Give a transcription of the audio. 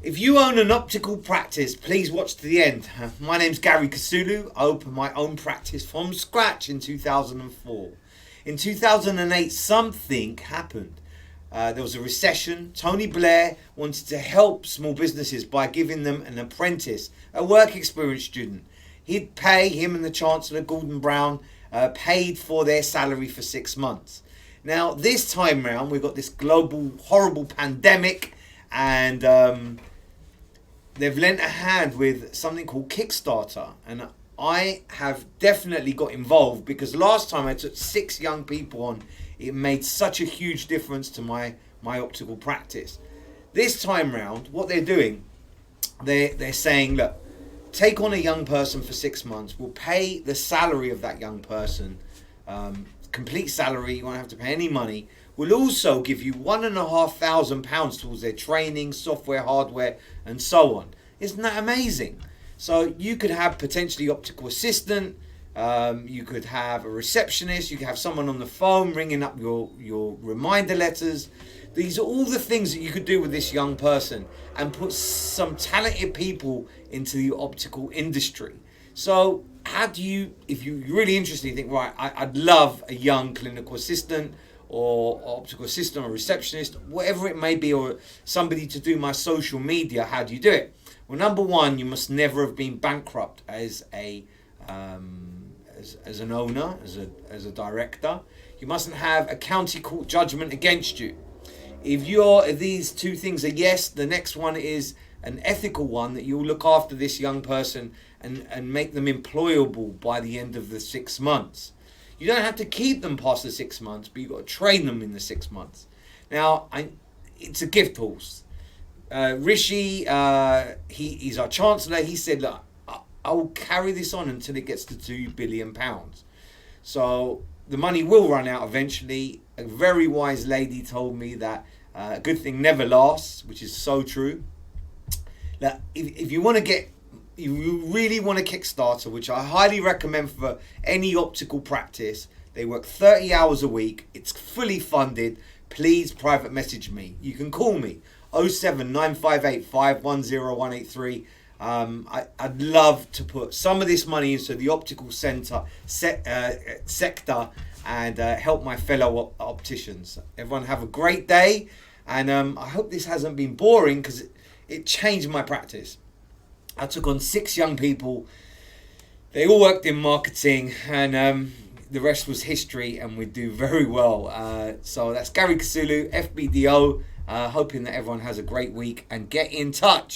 If you own an optical practice, please watch to the end. My name's Gary Kasulu. I opened my own practice from scratch in 2004. In 2008, something happened. There was a recession. Tony Blair wanted to help small businesses by giving them an apprentice, a work experience student. He'd pay him and the Chancellor, Gordon Brown, paid for their salary for 6 months. Now, this time round, we've got this global, horrible pandemic, and they've lent a hand with something called Kickstarter. And I have definitely got involved because last time I took 6 young people on, it made such a huge difference to my optical practice. This time round, what they're doing, they're saying, look, take on a young person for 6 months. We'll pay the salary of that young person, complete salary. You won't have to pay any money. We'll also give you £1,500 towards their training, software, hardware, and so on. Isn't that amazing? So you could have potentially optical assistant. You could have a receptionist. You could have someone on the phone ringing up your reminder letters. These are all the things that you could do with this young person and put some talented people into the optical industry. So how do you, if you're really interested, you think, right, I'd love a young clinical assistant or optical assistant or receptionist, whatever it may be, or somebody to do my social media, how do you do it? Well, number one, you must never have been bankrupt as an owner, as a director. You mustn't have a county court judgment against you. If these two things are yes, the next one is an ethical one, that you'll look after this young person and make them employable by the end of the 6 months. You don't have to keep them past the 6 months, but you've got to train them in the 6 months. Now, it's a gift horse. Rishi, he's our Chancellor. He said, look, I will carry this on until it gets to £2 billion. So the money will run out eventually. A very wise lady told me that a good thing never lasts, which is so true. Now, if you want to get, if you really want a Kickstarter, which I highly recommend for any optical practice, they work 30 hours a week. It's fully funded. Please private message me. You can call me 07958 510183. I'd love to put some of this money into the optical sector and help my fellow opticians. Everyone have a great day, and I hope this hasn't been boring because it changed my practice. I took on 6 young people. They all worked in marketing, and the rest was history, and we do very well. So that's Gary Kasulu, FBDO, hoping that everyone has a great week, and get in touch.